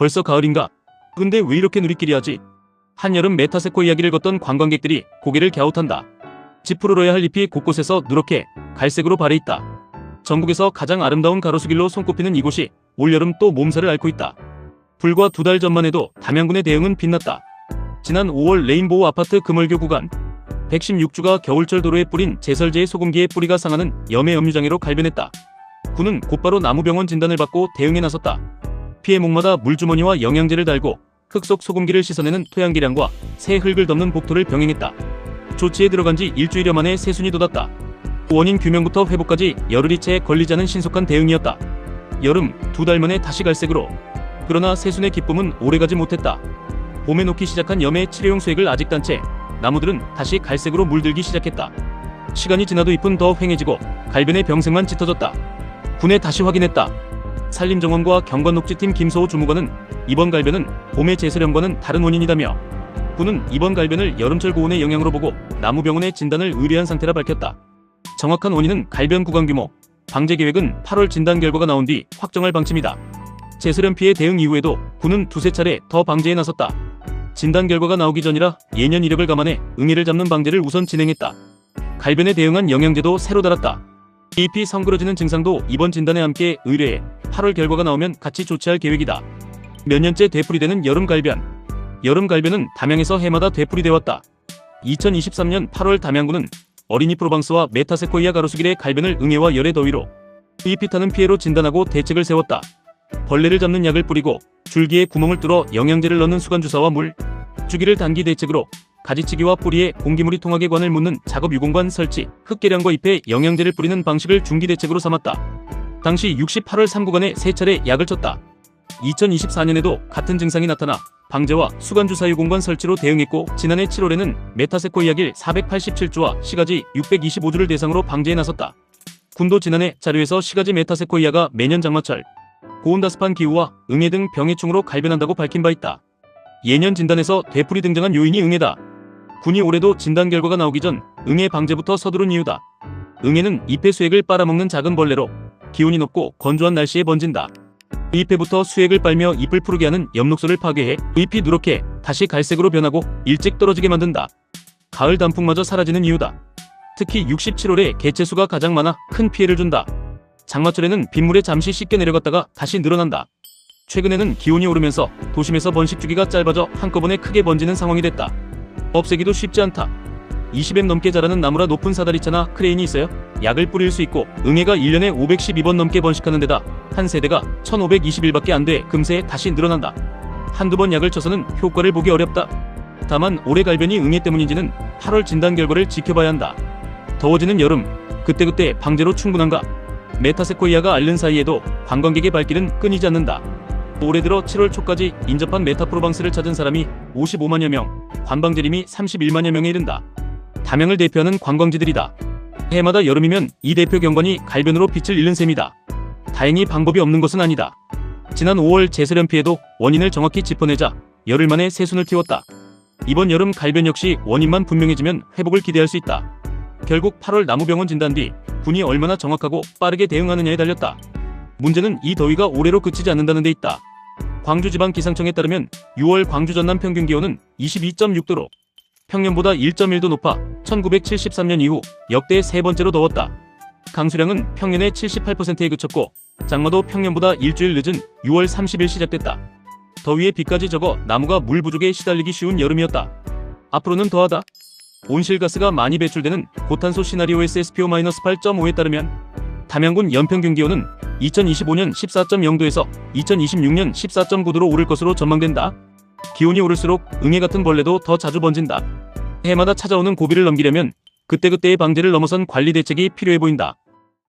벌써 가을인가? 근데 왜 이렇게 누리끼리하지? 한여름 메타세코 이야기를 걷던 관광객들이 고개를 갸웃한다. 지푸르러야 할 잎이 곳곳에서 누렇게 갈색으로 발해있다. 전국에서 가장 아름다운 가로수길로 손꼽히는 이곳이 올여름 또 몸살을 앓고 있다. 불과 2달 전만 해도 담양군의 대응은 빛났다. 지난 5월 레인보우 아파트 금월교 구간 116주가 겨울철 도로에 뿌린 제설제의 소금기의 뿌리가 상하는 염해 염류장애로 갈변했다. 군은 곧바로 나무병원 진단을 받고 대응에 나섰다. 피해 목마다 물주머니와 영양제를 달고 흙 속 소금기를 씻어내는 토양계량과 새 흙을 덮는 복토를 병행했다. 조치에 들어간 지 일주일여 만에 새순이 돋았다. 원인 규명부터 회복까지 열흘이채 걸리지 않은 신속한 대응이었다. 여름 2달 만에 다시 갈색으로. 그러나 새순의 기쁨은 오래가지 못했다. 봄에 녹기 시작한 염해 치료용 수액을 아직 딴 채 나무들은 다시 갈색으로 물들기 시작했다. 시간이 지나도 잎은 더 휑해지고 갈변의 병색만 짙어졌다. 군에 다시 확인했다. 산림정원과 경관녹지팀 김소호 주무관은 이번 갈변은 봄의 제설염과는 다른 원인이다며 군은 이번 갈변을 여름철 고온의 영향으로 보고 나무병원의 진단을 의뢰한 상태라 밝혔다. 정확한 원인은 갈변 구간 규모, 방제 계획은 8월 진단 결과가 나온 뒤 확정할 방침이다. 제설염 피해 대응 이후에도 군은 2~3차례 더 방제에 나섰다. 진단 결과가 나오기 전이라 예년 이력을 감안해 응애를 잡는 방제를 우선 진행했다. 갈변에 대응한 영양제도 새로 달았다. 잎이 성그러지는 증상도 이번 진단에 함께 의뢰해 8월 결과가 나오면 같이 조치할 계획이다. 몇 년째 되풀이되는 여름 갈변. 여름 갈변은 담양에서 해마다 되풀이돼 왔다. 2023년 8월 담양군은 어린이 프로방스와 메타세코이아 가로수길의 갈변을 응애와 열의 더위로 잎이 타는 피해로 진단하고 대책을 세웠다. 벌레를 잡는 약을 뿌리고 줄기에 구멍을 뚫어 영양제를 넣는 수간주사와 물, 주기를 단기 대책으로 가지치기와 뿌리에 공기물이 통하게 관을 묻는 작업 유공관 설치, 흙계량과 잎에 영양제를 뿌리는 방식을 중기 대책으로 삼았다. 당시 68월 3구간에 3차례 약을 쳤다. 2024년에도 같은 증상이 나타나 방제와 수간주사 유공관 설치로 대응했고 지난해 7월에는 메타세코이아길 487주와 시가지 625주를 대상으로 방제에 나섰다. 군도 지난해 자료에서 시가지 메타세코이아가 매년 장마철 고온다습한 기후와 응애 등 병해충으로 갈변한다고 밝힌 바 있다. 예년 진단에서 되풀이 등장한 요인이 응애다. 군이 올해도 진단 결과가 나오기 전 응애 방제부터 서두른 이유다. 응애는 잎의 수액을 빨아먹는 작은 벌레로 기온이 높고 건조한 날씨에 번진다. 잎에부터 수액을 빨며 잎을 푸르게 하는 엽록소를 파괴해 잎이 누렇게 다시 갈색으로 변하고 일찍 떨어지게 만든다. 가을 단풍마저 사라지는 이유다. 특히 67월에 개체수가 가장 많아 큰 피해를 준다. 장마철에는 빗물에 잠시 씻겨 내려갔다가 다시 늘어난다. 최근에는 기온이 오르면서 도심에서 번식 주기가 짧아져 한꺼번에 크게 번지는 상황이 됐다. 없애기도 쉽지 않다. 20엠 넘게 자라는 나무라 높은 사다리차나 크레인이 있어야 약을 뿌릴 수 있고 응애가 1년에 512번 넘게 번식하는 데다 한 세대가 1521밖에 안 돼 금세 다시 늘어난다. 한두 번 약을 쳐서는 효과를 보기 어렵다. 다만 올해 갈변이 응애 때문인지는 8월 진단 결과를 지켜봐야 한다. 더워지는 여름, 그때그때 방제로 충분한가? 메타세코이아가 앓는 사이에도 관광객의 발길은 끊이지 않는다. 올해 들어 7월 초까지 인접한 메타프로방스를 찾은 사람이 55만여 명, 관방재림이 31만여 명에 이른다. 담양을 대표하는 관광지들이다. 해마다 여름이면 이 대표 경관이 갈변으로 빛을 잃는 셈이다. 다행히 방법이 없는 것은 아니다. 지난 5월 제설염 피해도 원인을 정확히 짚어내자 열흘 만에 새순을 틔웠다. 이번 여름 갈변 역시 원인만 분명해지면 회복을 기대할 수 있다. 결국 8월 나무병원 진단 뒤 군이 얼마나 정확하고 빠르게 대응하느냐에 달렸다. 문제는 이 더위가 올해로 그치지 않는다는 데 있다. 광주지방기상청에 따르면 6월 광주 전남 평균 기온은 22.6도로 평년보다 1.1도 높아 1973년 이후 역대 세 번째로 더웠다. 강수량은 평년의 78%에 그쳤고 장마도 평년보다 일주일 늦은 6월 30일 시작됐다. 더위에 비까지 적어 나무가 물 부족에 시달리기 쉬운 여름이었다. 앞으로는 더하다. 온실가스가 많이 배출되는 고탄소 시나리오 SSPO-8.5에 따르면 담양군 연평균 기온은 2025년 14.0도에서 2026년 14.9도로 오를 것으로 전망된다. 기온이 오를수록 응애 같은 벌레도 더 자주 번진다. 해마다 찾아오는 고비를 넘기려면 그때그때의 방제를 넘어선 관리 대책이 필요해 보인다.